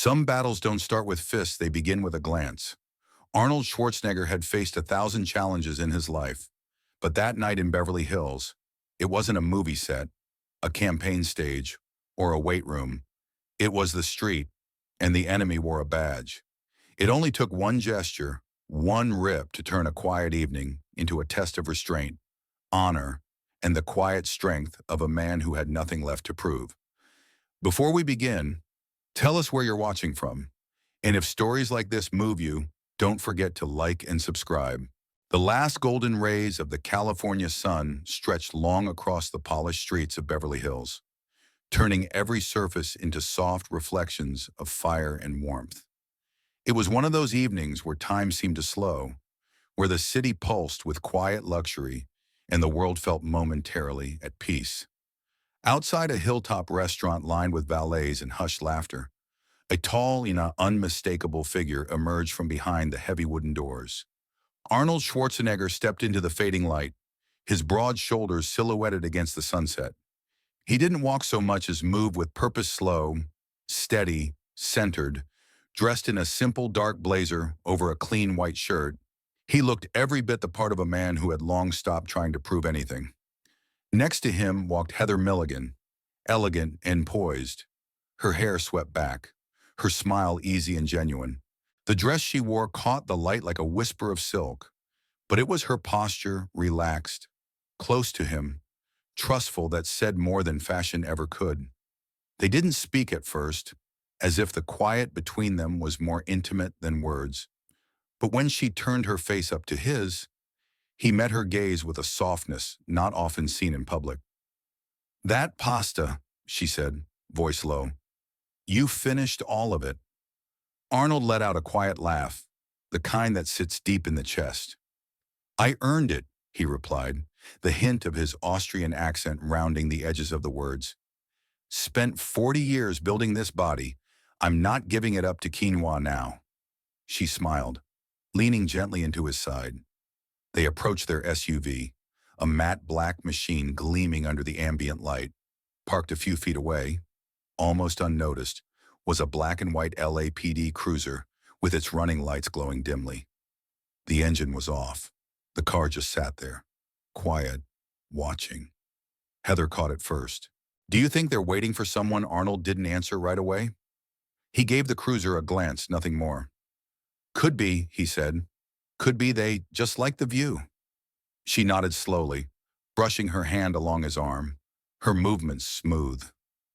Some battles don't start with fists, they begin with a glance. Arnold Schwarzenegger had faced 1,000 challenges in his life. But that night in Beverly Hills, it wasn't a movie set, a campaign stage, or a weight room. It was the street, and the enemy wore a badge. It only took one gesture, one rip to turn a quiet evening into a test of restraint, honor, and the quiet strength of a man who had nothing left to prove. Before we begin, tell us where you're watching from. And if stories like this move you, don't forget to like and subscribe. The last golden rays of the California sun stretched long across the polished streets of Beverly Hills, turning every surface into soft reflections of fire and warmth. It was one of those evenings where time seemed to slow, where the city pulsed with quiet luxury and the world felt momentarily at peace. Outside a hilltop restaurant lined with valets and hushed laughter, a tall, unmistakable figure emerged from behind the heavy wooden doors. Arnold Schwarzenegger stepped into the fading light, his broad shoulders silhouetted against the sunset. He didn't walk so much as move with purpose, slow, steady, centered. Dressed in a simple dark blazer over a clean white shirt, he looked every bit the part of a man who had long stopped trying to prove anything. Next to him walked Heather Milligan, elegant and poised, her hair swept back, her smile easy and genuine. The dress she wore caught the light like a whisper of silk, but it was her posture, relaxed, close to him, trustful, that said more than fashion ever could. They didn't speak at first, as if the quiet between them was more intimate than words. But when she turned her face up to his, he met her gaze with a softness not often seen in public. "That pasta," she said, voice low. "You finished all of it." Arnold let out a quiet laugh, the kind that sits deep in the chest. "I earned it," he replied, the hint of his Austrian accent rounding the edges of the words. "Spent 40 years building this body. I'm not giving it up to quinoa now." She smiled, leaning gently into his side. They approached their SUV, a matte black machine gleaming under the ambient light. Parked a few feet away, almost unnoticed, was a black and white LAPD cruiser with its running lights glowing dimly. The engine was off. The car just sat there, quiet, watching. Heather caught it first. "Do you think they're waiting for someone?" Arnold didn't answer right away. He gave the cruiser a glance, nothing more. "Could be," he said. "Could be they just like the view." She nodded slowly, brushing her hand along his arm, her movements smooth,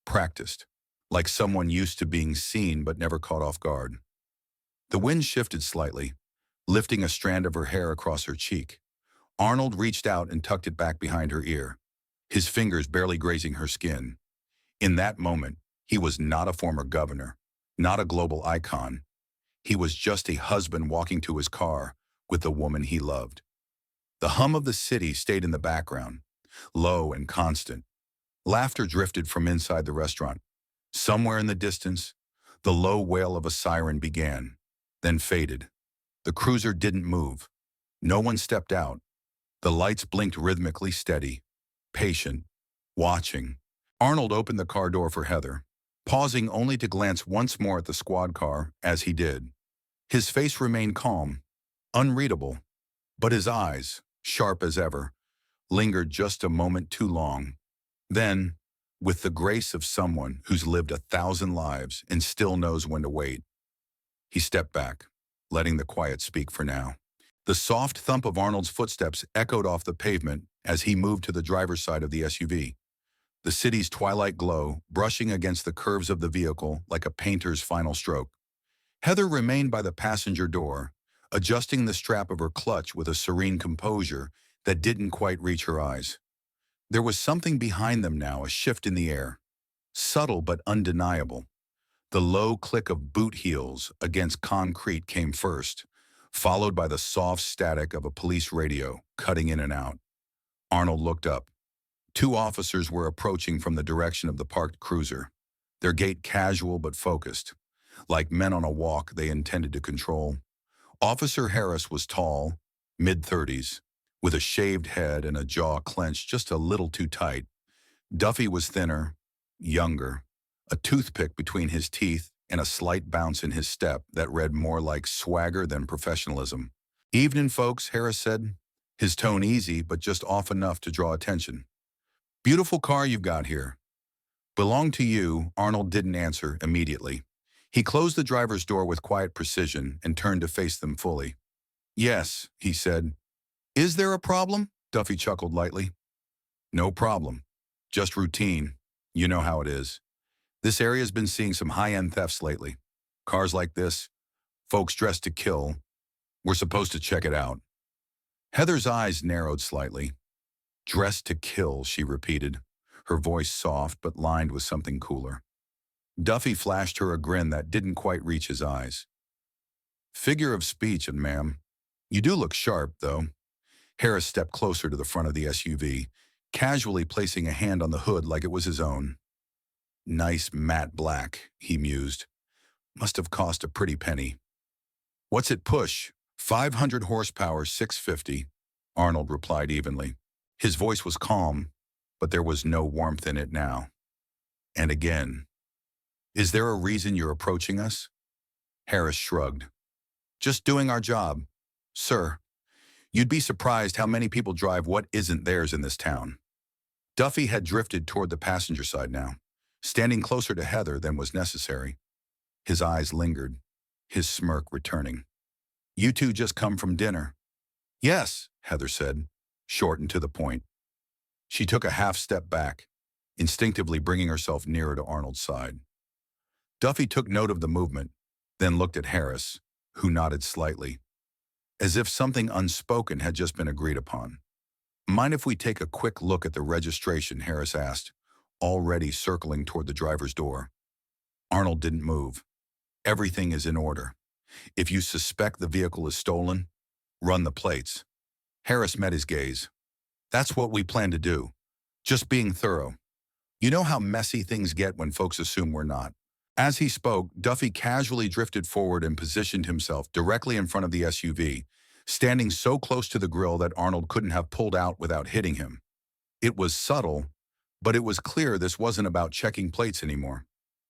practiced, like someone used to being seen but never caught off guard. The wind shifted slightly, lifting a strand of her hair across her cheek. Arnold reached out and tucked it back behind her ear, his fingers barely grazing her skin. In that moment, he was not a former governor, not a global icon. He was just a husband walking to his car with the woman he loved. The hum of the city stayed in the background, low and constant. Laughter drifted from inside the restaurant. Somewhere in the distance, the low wail of a siren began, then faded. The cruiser didn't move. No one stepped out. The lights blinked rhythmically, steady, patient, watching. Arnold opened the car door for Heather, pausing only to glance once more at the squad car as he did. His face remained calm, unreadable, but his eyes, sharp as ever, lingered just a moment too long. Then, with the grace of someone who's lived 1,000 lives and still knows when to wait, he stepped back, letting the quiet speak for now. The soft thump of Arnold's footsteps echoed off the pavement as he moved to the driver's side of the SUV. The city's twilight glow brushing against the curves of the vehicle like a painter's final stroke. Heather remained by the passenger door, adjusting the strap of her clutch with a serene composure that didn't quite reach her eyes. There was something behind them now, a shift in the air, subtle but undeniable. The low click of boot heels against concrete came first, followed by the soft static of a police radio cutting in and out. Arnold looked up. 2 officers were approaching from the direction of the parked cruiser, their gait casual but focused, like men on a walk they intended to control. Officer Harris was tall, mid-30s, with a shaved head and a jaw clenched just a little too tight. Duffy was thinner, younger, a toothpick between his teeth and a slight bounce in his step that read more like swagger than professionalism. "Evening, folks," Harris said, his tone easy but just off enough to draw attention. "Beautiful car you've got here. Belong to you." Arnold didn't answer immediately. He closed the driver's door with quiet precision and turned to face them fully. "Yes," he said. "Is there a problem?" Duffy chuckled lightly. "No problem. Just routine. You know how it is. This area's been seeing some high-end thefts lately. Cars like this, folks dressed to kill. We're supposed to check it out." Heather's eyes narrowed slightly. "Dressed to kill," she repeated, her voice soft but lined with something cooler. Duffy flashed her a grin that didn't quite reach his eyes. "Figure of speech, and ma'am. You do look sharp, though." Harris stepped closer to the front of the SUV, casually placing a hand on the hood like it was his own. "Nice matte black," he mused. "Must have cost a pretty penny." "What's it push?" 500 horsepower, 650, Arnold replied evenly. His voice was calm, but there was no warmth in it now. And again, "Is there a reason you're approaching us?" Harris shrugged. "Just doing our job, sir. You'd be surprised how many people drive what isn't theirs in this town." Duffy had drifted toward the passenger side now, standing closer to Heather than was necessary. His eyes lingered, his smirk returning. "You two just come from dinner?" "Yes," Heather said, short and to the point. She took a half step back, instinctively bringing herself nearer to Arnold's side. Duffy took note of the movement, then looked at Harris, who nodded slightly, as if something unspoken had just been agreed upon. "Mind if we take a quick look at the registration?" Harris asked, already circling toward the driver's door. Arnold didn't move. "Everything is in order. If you suspect the vehicle is stolen, run the plates." Harris met his gaze. "That's what we plan to do. Just being thorough. You know how messy things get when folks assume we're not." As he spoke, Duffy casually drifted forward and positioned himself directly in front of the SUV, standing so close to the grill that Arnold couldn't have pulled out without hitting him. It was subtle, but it was clear this wasn't about checking plates anymore.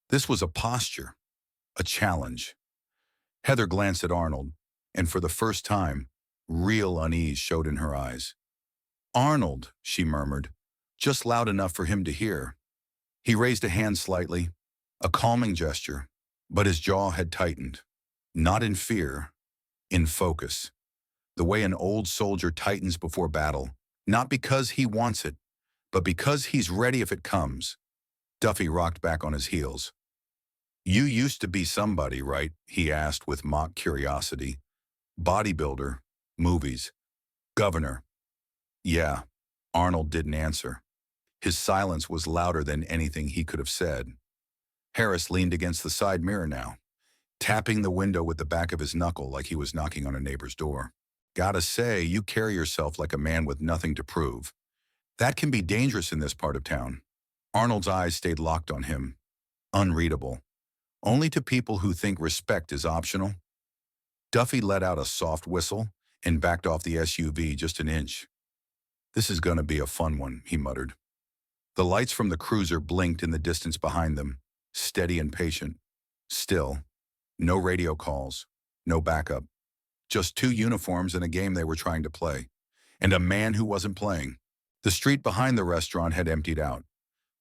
This was a posture, a challenge. Heather glanced at Arnold, and for the first time, real unease showed in her eyes. "Arnold," she murmured, just loud enough for him to hear. He raised a hand slightly, a calming gesture, but his jaw had tightened. Not in fear, in focus. The way an old soldier tightens before battle, not because he wants it, but because he's ready if it comes. Duffy rocked back on his heels. "You used to be somebody, right?" he asked with mock curiosity. "Bodybuilder, movies, governor." "Yeah." Arnold didn't answer. His silence was louder than anything he could have said. Harris leaned against the side mirror now, tapping the window with the back of his knuckle like he was knocking on a neighbor's door. "Gotta say, you carry yourself like a man with nothing to prove. That can be dangerous in this part of town." Arnold's eyes stayed locked on him, unreadable, only to people who think respect is optional. Duffy let out a soft whistle and backed off the SUV just an inch. "This is gonna be a fun one," he muttered. The lights from the cruiser blinked in the distance behind them, steady and patient. Still, no radio calls, no backup. Just two uniforms and a game they were trying to play. And a man who wasn't playing. The street behind the restaurant had emptied out,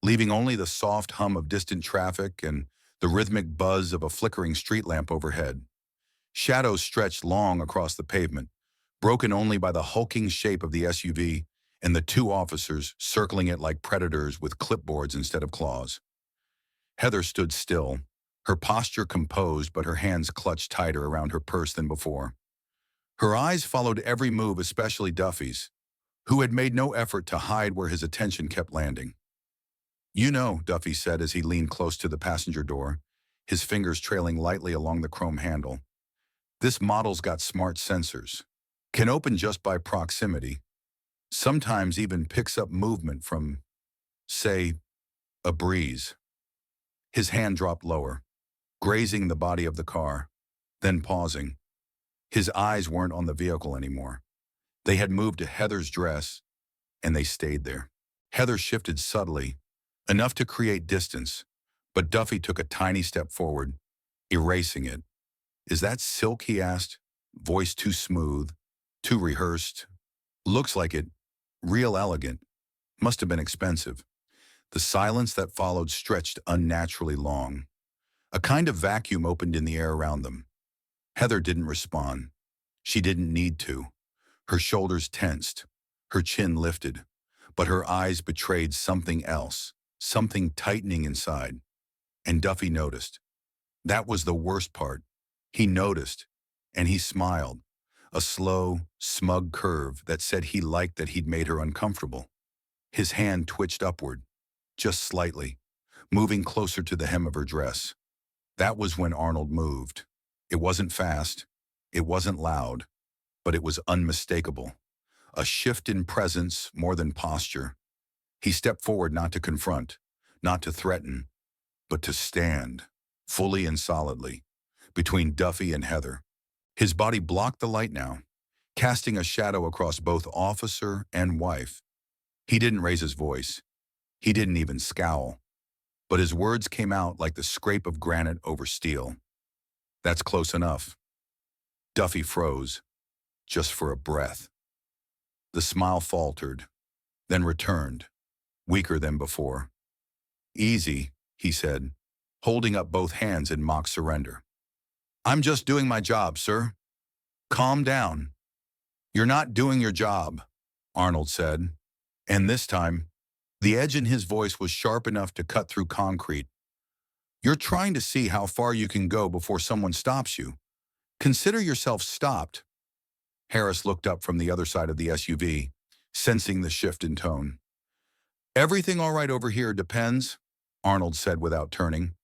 leaving only the soft hum of distant traffic and the rhythmic buzz of a flickering street lamp overhead. Shadows stretched long across the pavement, broken only by the hulking shape of the SUV and the two officers circling it like predators with clipboards instead of claws. Heather stood still, her posture composed but her hands clutched tighter around her purse than before. Her eyes followed every move, especially Duffy's, who had made no effort to hide where his attention kept landing. "You know," Duffy said as he leaned close to the passenger door, his fingers trailing lightly along the chrome handle. "This model's got smart sensors. Can open just by proximity. Sometimes even picks up movement from, say, a breeze." His hand dropped lower, grazing the body of the car, then pausing. His eyes weren't on the vehicle anymore. They had moved to Heather's dress, and they stayed there. Heather shifted subtly, enough to create distance, but Duffy took a tiny step forward, erasing it. Is that silk, he asked, voice too smooth, too rehearsed. Looks like it. Real elegant. Must have been expensive. The silence that followed stretched unnaturally long. A kind of vacuum opened in the air around them. Heather didn't respond. She didn't need to. Her shoulders tensed, her chin lifted, but her eyes betrayed something else, something tightening inside. And Duffy noticed. That was the worst part. He noticed, and he smiled, a slow, smug curve that said he liked that he'd made her uncomfortable. His hand twitched upward, just slightly, moving closer to the hem of her dress. That was when Arnold moved. It wasn't fast, it wasn't loud, but it was unmistakable. A shift in presence more than posture. He stepped forward not to confront, not to threaten, but to stand, fully and solidly, between Duffy and Heather. His body blocked the light now, casting a shadow across both officer and wife. He didn't raise his voice. He didn't even scowl. But his words came out like the scrape of granite over steel. That's close enough. Duffy froze, just for a breath. The smile faltered, then returned, weaker than before. Easy, he said, holding up both hands in mock surrender. I'm just doing my job, sir. Calm down. You're not doing your job, Arnold said. And this time, the edge in his voice was sharp enough to cut through concrete. You're trying to see how far you can go before someone stops you. Consider yourself stopped. Harris looked up from the other side of the SUV, sensing the shift in tone. Everything all right over here depends, Arnold said without turning.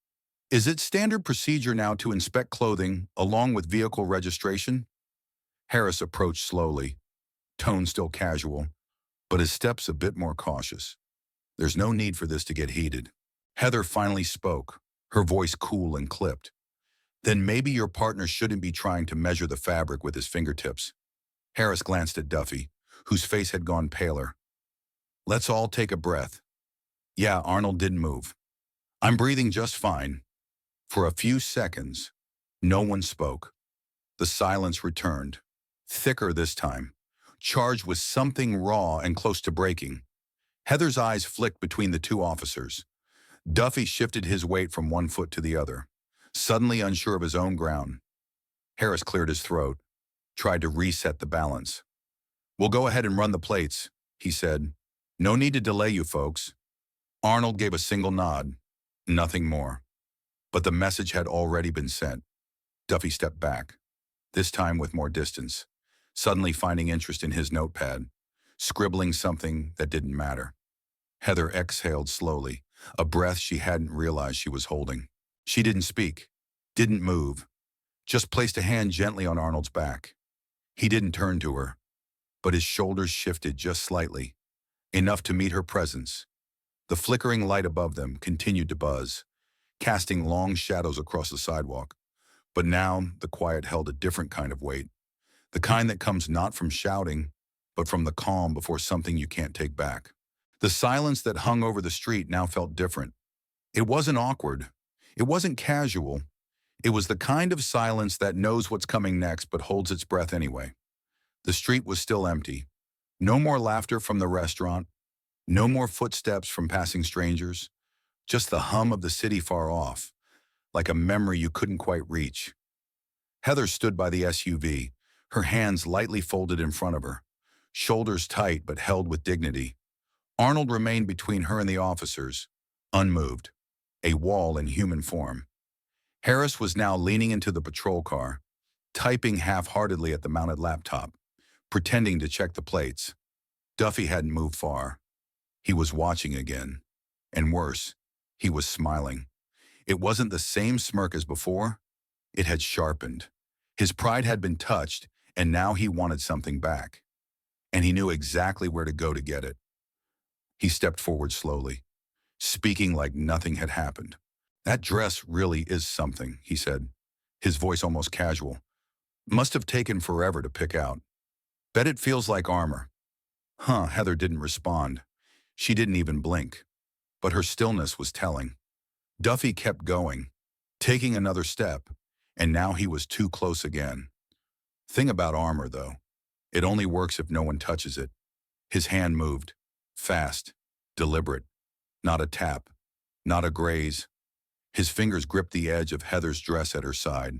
Is it standard procedure now to inspect clothing along with vehicle registration? Harris approached slowly, tone still casual, but his steps a bit more cautious. There's no need for this to get heated. Heather finally spoke, her voice cool and clipped. Then maybe your partner shouldn't be trying to measure the fabric with his fingertips. Harris glanced at Duffy, whose face had gone paler. Let's all take a breath. Yeah, Arnold didn't move. I'm breathing just fine. For a few seconds, no one spoke. The silence returned, thicker this time, charged with something raw and close to breaking. Heather's eyes flicked between the two officers. Duffy shifted his weight from one foot to the other, suddenly unsure of his own ground. Harris cleared his throat, tried to reset the balance. We'll go ahead and run the plates, he said. No need to delay you folks. Arnold gave a single nod, nothing more. But the message had already been sent. Duffy stepped back, this time with more distance, suddenly finding interest in his notepad, scribbling something that didn't matter. Heather exhaled slowly, a breath she hadn't realized she was holding. She didn't speak, didn't move, just placed a hand gently on Arnold's back. He didn't turn to her, but his shoulders shifted just slightly, enough to meet her presence. The flickering light above them continued to buzz, casting long shadows across the sidewalk. But now the quiet held a different kind of weight, the kind that comes not from shouting, but from the calm before something you can't take back. The silence that hung over the street now felt different. It wasn't awkward. It wasn't casual. It was the kind of silence that knows what's coming next but holds its breath anyway. The street was still empty. No more laughter from the restaurant. No more footsteps from passing strangers. Just the hum of the city far off, like a memory you couldn't quite reach. Heather stood by the SUV, her hands lightly folded in front of her, shoulders tight but held with dignity. Arnold remained between her and the officers, unmoved, a wall in human form. Harris was now leaning into the patrol car, typing half-heartedly at the mounted laptop, pretending to check the plates. Duffy hadn't moved far. He was watching again. And worse, he was smiling. It wasn't the same smirk as before. It had sharpened. His pride had been touched, and now he wanted something back. And he knew exactly where to go to get it. He stepped forward slowly, speaking like nothing had happened. That dress really is something, he said, his voice almost casual. Must have taken forever to pick out. Bet it feels like armor. Heather didn't respond. She didn't even blink. But her stillness was telling. Duffy kept going, taking another step, and now he was too close again. Thing about armor, though, it only works if no one touches it. His hand moved, fast, deliberate, not a tap, not a graze. His fingers gripped the edge of Heather's dress at her side,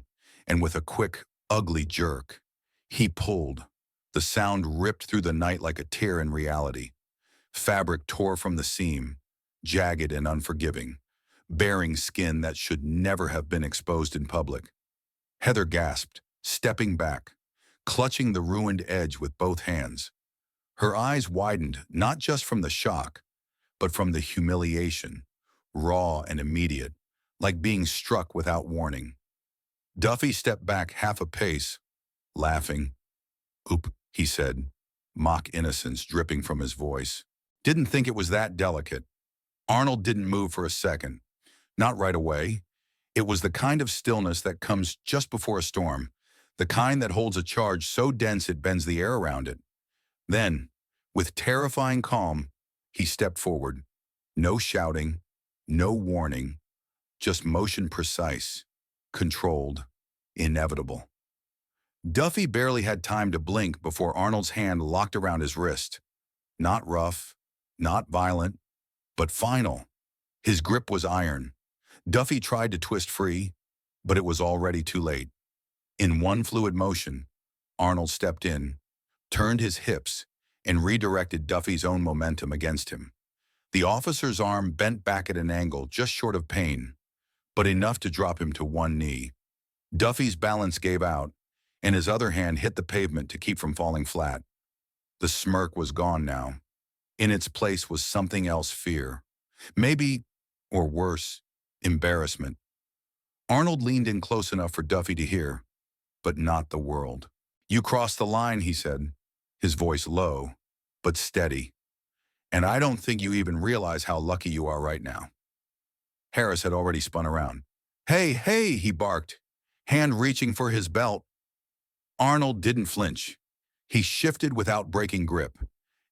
and with a quick, ugly jerk, he pulled. The sound ripped through the night like a tear in reality. Fabric tore from the seam, jagged and unforgiving, bearing skin that should never have been exposed in public. Heather gasped, stepping back, clutching the ruined edge with both hands. Her eyes widened, not just from the shock, but from the humiliation, raw and immediate, like being struck without warning. Duffy stepped back half a pace, laughing. "Oop," he said, mock innocence dripping from his voice. "Didn't think it was that delicate." Arnold didn't move for a second. Not right away. It was the kind of stillness that comes just before a storm, the kind that holds a charge so dense it bends the air around it. Then, with terrifying calm, he stepped forward. No shouting, no warning, just motion precise, controlled, inevitable. Duffy barely had time to blink before Arnold's hand locked around his wrist. Not rough, not violent, but final. His grip was iron. Duffy tried to twist free, but it was already too late. In one fluid motion, Arnold stepped in, turned his hips, and redirected Duffy's own momentum against him. The officer's arm bent back at an angle just short of pain, but enough to drop him to one knee. Duffy's balance gave out, and his other hand hit the pavement to keep from falling flat. The smirk was gone now. In its place was something else: fear. Maybe, or worse, embarrassment. Arnold leaned in close enough for Duffy to hear, but not the world. "You crossed the line," he said, his voice low, but steady. "And I don't think you even realize how lucky you are right now." Harris had already spun around. "Hey, hey," he barked, hand reaching for his belt. Arnold didn't flinch. He shifted without breaking grip,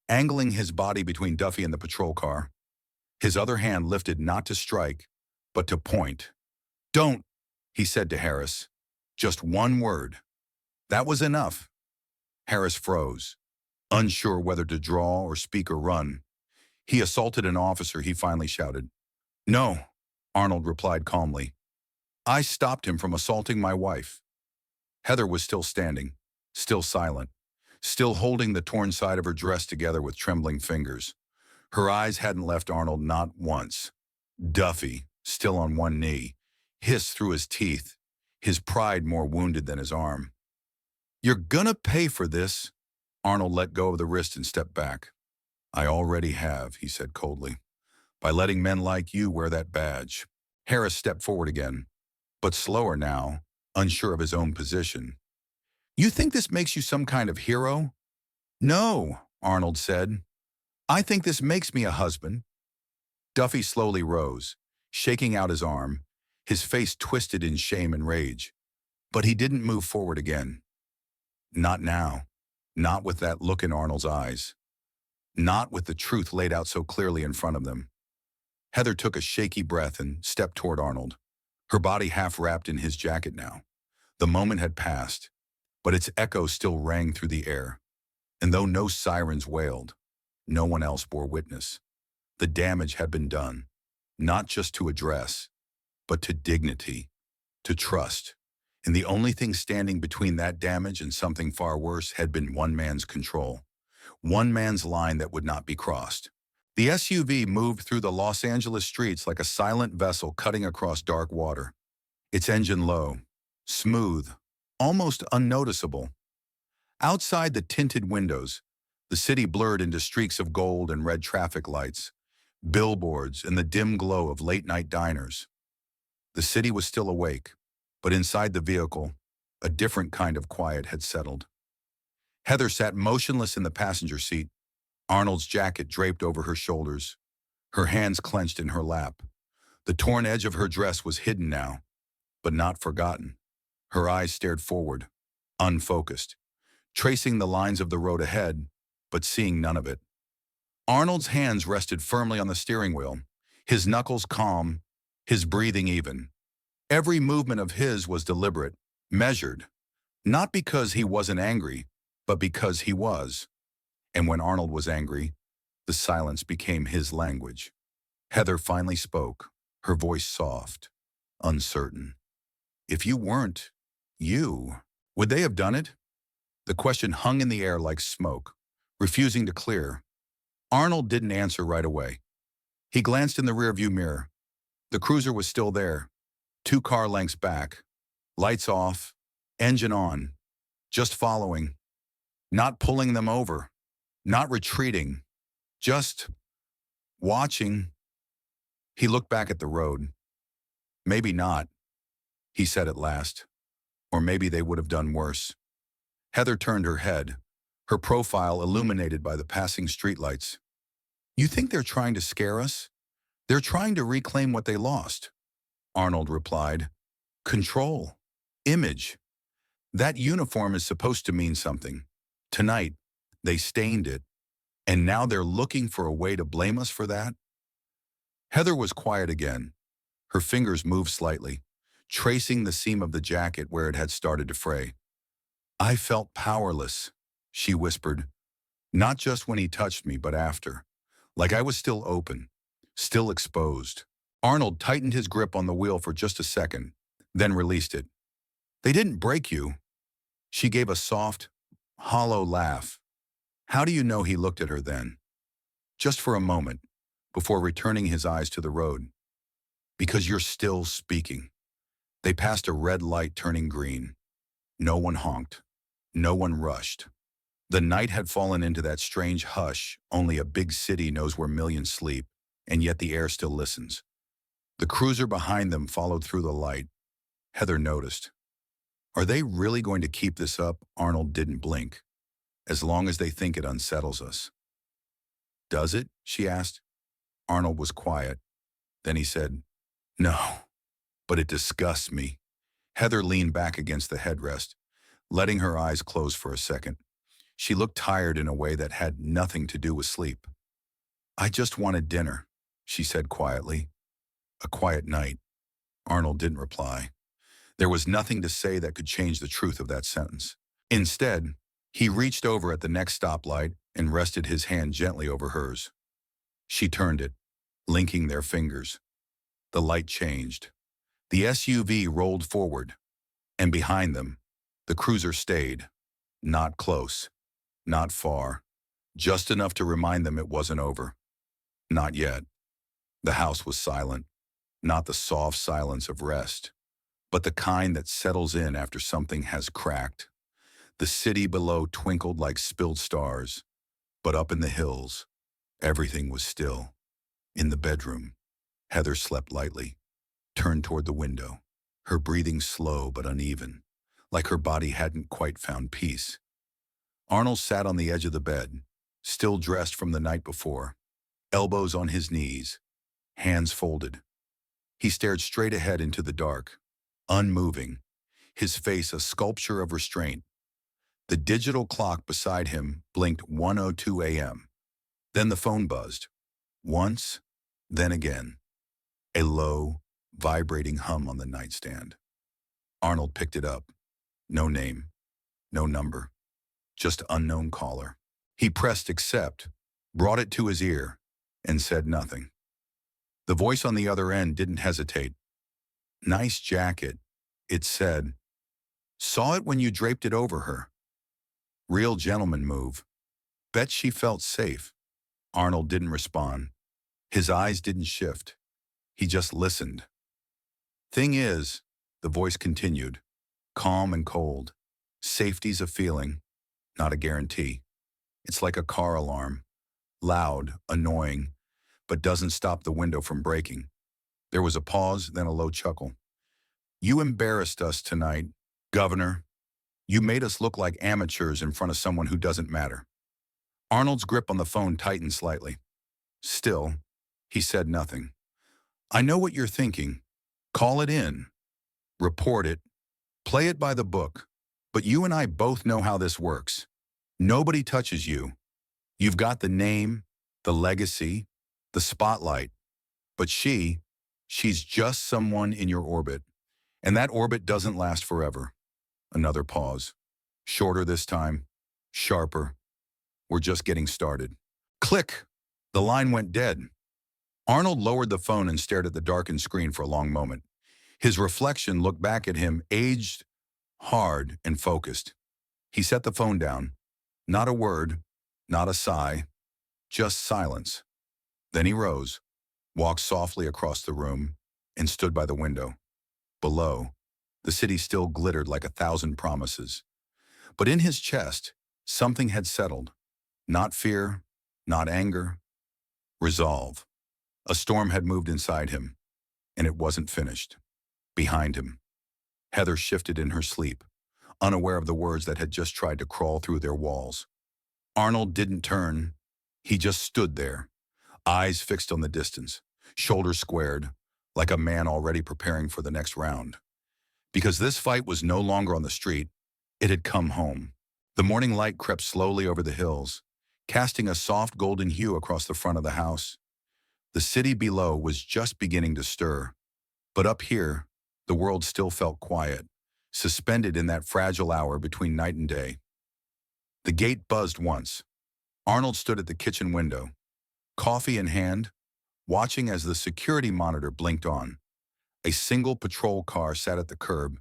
angling his body between Duffy and the patrol car. His other hand lifted not to strike, but to point. "Don't," he said to Harris. Just one word. That was enough. Harris froze, unsure whether to draw or speak or run. He assaulted an officer, he finally shouted. "No," Arnold replied calmly. "I stopped him from assaulting my wife." Heather was still standing, still silent, still holding the torn side of her dress together with trembling fingers. Her eyes hadn't left Arnold, not once. Duffy, still on one knee, hissed through his teeth, his pride more wounded than his arm. "You're gonna pay for this." Arnold let go of the wrist and stepped back. "I already have," he said coldly, "by letting men like you wear that badge." Harris stepped forward again, but slower now, unsure of his own position. "You think this makes you some kind of hero?" "No," Arnold said. "I think this makes me a husband." Duffy slowly rose, shaking out his arm, his face twisted in shame and rage. But he didn't move forward again. Not now. Not with that look in Arnold's eyes. Not with the truth laid out so clearly in front of them. Heather took a shaky breath and stepped toward Arnold, her body half wrapped in his jacket now. The moment had passed, but its echo still rang through the air. And though no sirens wailed, no one else bore witness. The damage had been done, not just to a dress, but to dignity, to trust. And the only thing standing between that damage and something far worse had been one man's control. One man's line that would not be crossed. The SUV moved through the Los Angeles streets like a silent vessel cutting across dark water. Its engine low, smooth, almost unnoticeable. Outside the tinted windows, the city blurred into streaks of gold and red traffic lights, billboards, and the dim glow of late-night diners. The city was still awake, but inside the vehicle, a different kind of quiet had settled. Heather sat motionless in the passenger seat, Arnold's jacket draped over her shoulders, her hands clenched in her lap. The torn edge of her dress was hidden now, but not forgotten. Her eyes stared forward, unfocused, tracing the lines of the road ahead, but seeing none of it. Arnold's hands rested firmly on the steering wheel, his knuckles calm, his breathing even. Every movement of his was deliberate, measured, not because he wasn't angry, but because he was. And when Arnold was angry, the silence became his language. Heather finally spoke, her voice soft, uncertain. If you weren't you, would they have done it? The question hung in the air like smoke, refusing to clear. Arnold didn't answer right away. He glanced in the rearview mirror. The cruiser was still there, 2 car lengths back, lights off, engine on, just following, not pulling them over, not retreating, just watching. He looked back at the road. Maybe not, he said at last, or maybe they would have done worse. Heather turned her head, her profile illuminated by the passing streetlights. You think they're trying to scare us? They're trying to reclaim what they lost, Arnold replied. Control. Image. That uniform is supposed to mean something. Tonight, they stained it, and now they're looking for a way to blame us for that? Heather was quiet again. Her fingers moved slightly, tracing the seam of the jacket where it had started to fray. I felt powerless, she whispered, not just when he touched me, but after. Like I was still open, still exposed. Arnold tightened his grip on the wheel for just a second, then released it. They didn't break you. She gave a soft, hollow laugh. How do you know? He looked at her then, just for a moment, before returning his eyes to the road. Because you're still speaking. They passed a red light turning green. No one honked. No one rushed. The night had fallen into that strange hush only a big city knows where millions sleep, and yet the air still listens. The cruiser behind them followed through the light. Heather noticed. Are they really going to keep this up? Arnold didn't blink. As long as they think it unsettles us. Does it? She asked. Arnold was quiet. Then he said, no, but it disgusts me. Heather leaned back against the headrest, letting her eyes close for a second. She looked tired in a way that had nothing to do with sleep. I just wanted dinner, she said quietly. A quiet night. Arnold didn't reply. There was nothing to say that could change the truth of that sentence. Instead, he reached over at the next stoplight and rested his hand gently over hers. She turned it, linking their fingers. The light changed. The SUV rolled forward, and behind them, the cruiser stayed. Not close, not far, just enough to remind them it wasn't over. Not yet. The house was silent, not the soft silence of rest, but the kind that settles in after something has cracked. The city below twinkled like spilled stars, but up in the hills, everything was still. In the bedroom, Heather slept lightly, turned toward the window, her breathing slow but uneven, like her body hadn't quite found peace. Arnold sat on the edge of the bed, still dressed from the night before, elbows on his knees, hands folded. He stared straight ahead into the dark, unmoving, his face a sculpture of restraint. The digital clock beside him blinked 1:02 a.m. Then the phone buzzed. Once, then again. A low, vibrating hum on the nightstand. Arnold picked it up. No name, no number, just unknown caller. He pressed accept, brought it to his ear, and said nothing. The voice on the other end didn't hesitate. Nice jacket, it said. Saw it when you draped it over her. Real gentleman move. Bet she felt safe. Arnold didn't respond. His eyes didn't shift. He just listened. Thing is, the voice continued, calm and cold. Safety's a feeling, not a guarantee. It's like a car alarm. Loud, annoying, but doesn't stop the window from breaking. There was a pause, then a low chuckle. You embarrassed us tonight, Governor. You made us look like amateurs in front of someone who doesn't matter. Arnold's grip on the phone tightened slightly. Still, he said nothing. I know what you're thinking. Call it in. Report it. Play it by the book. But you and I both know how this works. Nobody touches you. You've got the name, the legacy, the spotlight. But she's just someone in your orbit. And that orbit doesn't last forever. Another pause. Shorter this time. Sharper. We're just getting started. Click! The line went dead. Arnold lowered the phone and stared at the darkened screen for a long moment. His reflection looked back at him, aged, hard, and focused. He set the phone down. Not a word, not a sigh, just silence. Then he rose, walked softly across the room, and stood by the window. Below, the city still glittered like 1,000 promises. But in his chest, something had settled. Not fear, not anger, resolve. A storm had moved inside him, and it wasn't finished. Behind him, Heather shifted in her sleep, unaware of the words that had just tried to crawl through their walls. Arnold didn't turn. He just stood there, eyes fixed on the distance, shoulders squared, like a man already preparing for the next round. Because this fight was no longer on the street, it had come home. The morning light crept slowly over the hills, casting a soft golden hue across the front of the house. The city below was just beginning to stir, but up here, the world still felt quiet, suspended in that fragile hour between night and day. The gate buzzed once. Arnold stood at the kitchen window, coffee in hand, watching as the security monitor blinked on. A single patrol car sat at the curb,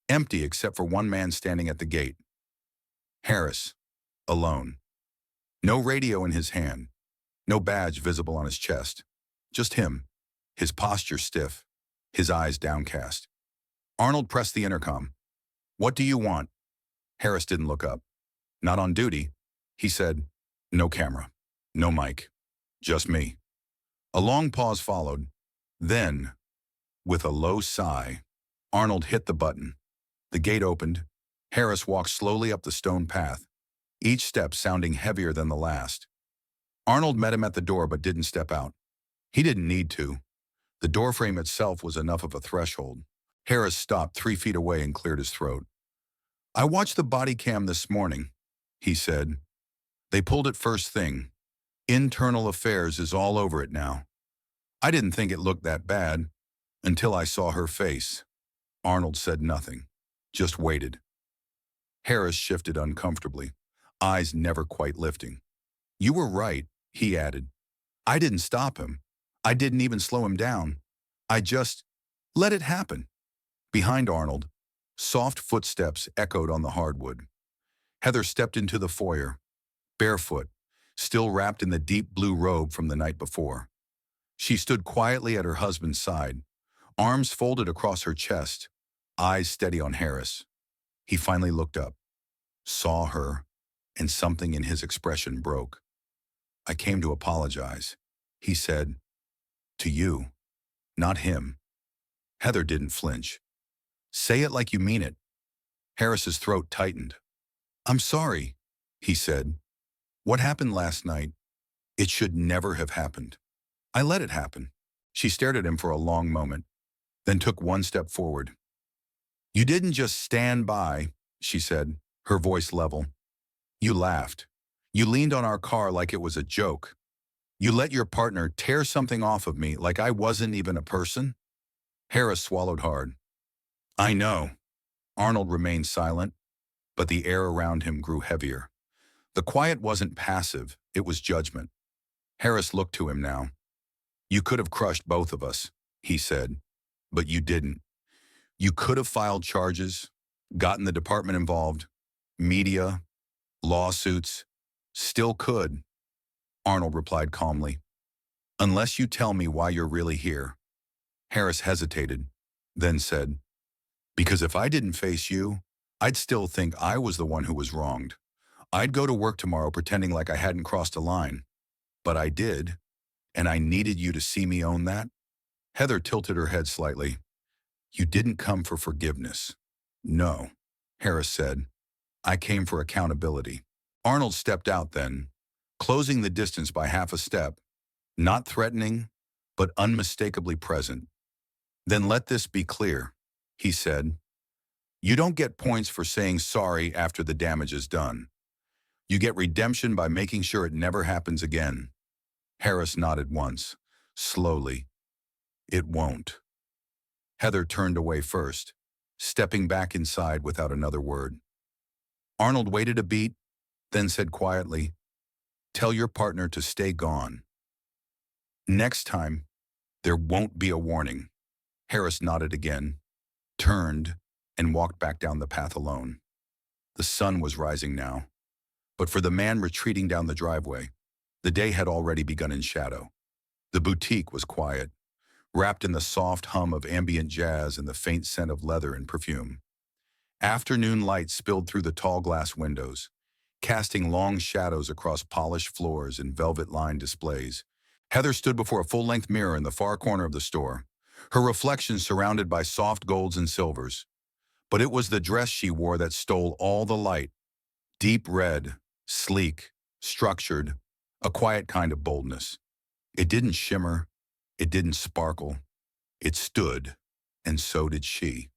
empty except for one man standing at the gate. Harris, alone. No radio in his hand, no badge visible on his chest. Just him, his posture stiff, his eyes downcast. Arnold pressed the intercom. "What do you want?" Harris didn't look up. "Not on duty," he said. "No camera, no mic, just me." A long pause followed. Then, with a low sigh, Arnold hit the button. The gate opened. Harris walked slowly up the stone path, each step sounding heavier than the last. Arnold met him at the door but didn't step out. He didn't need to. The doorframe itself was enough of a threshold. Harris stopped 3 feet away and cleared his throat. "I watched the body cam this morning," he said. "They pulled it first thing. Internal Affairs is all over it now. I didn't think it looked that bad until I saw her face." Arnold said nothing, just waited. Harris shifted uncomfortably, eyes never quite lifting. "You were right," he added. "I didn't stop him. I didn't even slow him down. I just let it happen." Behind Arnold, soft footsteps echoed on the hardwood. Heather stepped into the foyer, barefoot, still wrapped in the deep blue robe from the night before. She stood quietly at her husband's side, arms folded across her chest, eyes steady on Harris. He finally looked up, saw her, and something in his expression broke. "I came to apologize," he said. "To you, not him." Heather didn't flinch. "Say it like you mean it." Harris's throat tightened. "I'm sorry," he said. "What happened last night, it should never have happened. I let it happen." She stared at him for a long moment, then took one step forward. "You didn't just stand by," she said, her voice level. "You laughed. You leaned on our car like it was a joke. You let your partner tear something off of me like I wasn't even a person." Harris swallowed hard. "I know." Arnold remained silent, but the air around him grew heavier. The quiet wasn't passive, it was judgment. Harris looked to him now. "You could have crushed both of us," he said, "but you didn't. You could have filed charges, gotten the department involved, media, lawsuits, still could." Arnold replied calmly, "Unless you tell me why you're really here." Harris hesitated, then said, "Because if I didn't face you, I'd still think I was the one who was wronged. I'd go to work tomorrow pretending like I hadn't crossed a line. But I did, and I needed you to see me own that." Heather tilted her head slightly. "You didn't come for forgiveness." "No," Harris said. "I came for accountability." Arnold stepped out then, closing the distance by half a step, not threatening, but unmistakably present. "Then let this be clear," he said. "You don't get points for saying sorry after the damage is done. You get redemption by making sure it never happens again." Harris nodded once, slowly. "It won't." Heather turned away first, stepping back inside without another word. Arnold waited a beat, then said quietly, "Tell your partner to stay gone. Next time, there won't be a warning." Harris nodded again, turned, and walked back down the path alone. The sun was rising now, but for the man retreating down the driveway, the day had already begun in shadow. The boutique was quiet, wrapped in the soft hum of ambient jazz and the faint scent of leather and perfume. Afternoon light spilled through the tall glass windows, casting long shadows across polished floors and velvet-lined displays. Heather stood before a full-length mirror in the far corner of the store, her reflection surrounded by soft golds and silvers. But it was the dress she wore that stole all the light. Deep red, sleek, structured, a quiet kind of boldness. It didn't shimmer, it didn't sparkle. It stood, and so did she.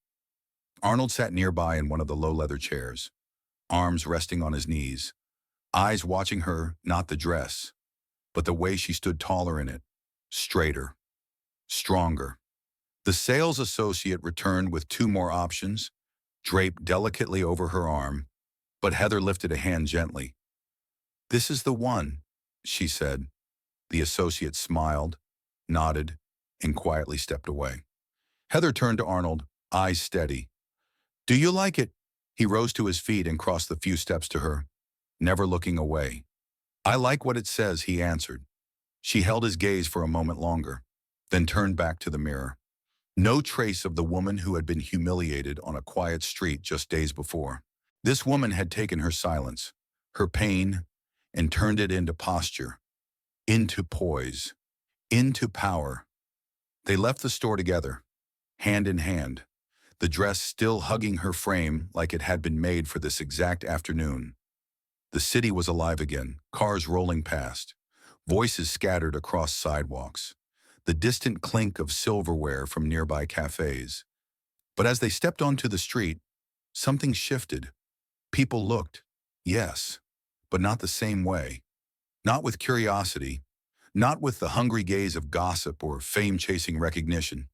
Arnold sat nearby in one of the low leather chairs, arms resting on his knees, eyes watching her, not the dress, but the way she stood taller in it, straighter, stronger. The sales associate returned with two more options, draped delicately over her arm, but Heather lifted a hand gently. "This is the one," she said. The associate smiled, nodded, and quietly stepped away. Heather turned to Arnold, eyes steady. "Do you like it?" He rose to his feet and crossed the few steps to her, never looking away. "I like what it says," he answered. She held his gaze for a moment longer, then turned back to the mirror. No trace of the woman who had been humiliated on a quiet street just days before. This woman had taken her silence, her pain, and turned it into posture, into poise, into power. They left the store together, hand in hand, the dress still hugging her frame like it had been made for this exact afternoon. The city was alive again, cars rolling past, voices scattered across sidewalks, the distant clink of silverware from nearby cafes. But as they stepped onto the street, something shifted. People looked, yes, but not the same way. Not with curiosity, not with the hungry gaze of gossip or fame-chasing recognition.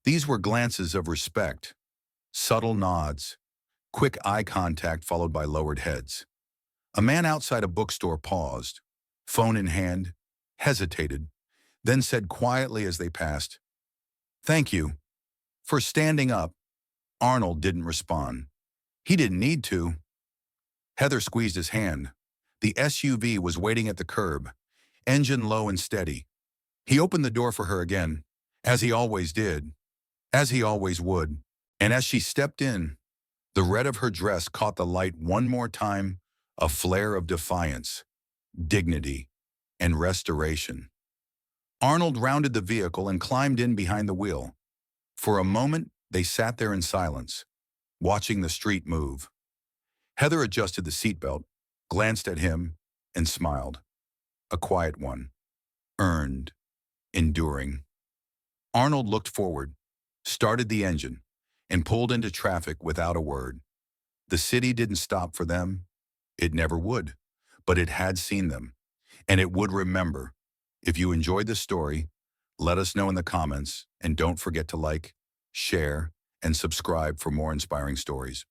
These were glances of respect, subtle nods, quick eye contact followed by lowered heads. A man outside a bookstore paused, phone in hand, hesitated, then said quietly as they passed, "Thank you for standing up." Arnold didn't respond. He didn't need to. Heather squeezed his hand. The SUV was waiting at the curb, engine low and steady. He opened the door for her again, as he always did, as he always would. And as she stepped in, the red of her dress caught the light one more time, a flare of defiance, dignity, and restoration. Arnold rounded the vehicle and climbed in behind the wheel. For a moment, they sat there in silence, watching the street move. Heather adjusted the seatbelt, glanced at him, and smiled. A quiet one, earned, enduring. Arnold looked forward, started the engine, and pulled into traffic without a word. The city didn't stop for them. It never would, but it had seen them, and it would remember. If you enjoyed this story, let us know in the comments, and don't forget to like, share, and subscribe for more inspiring stories.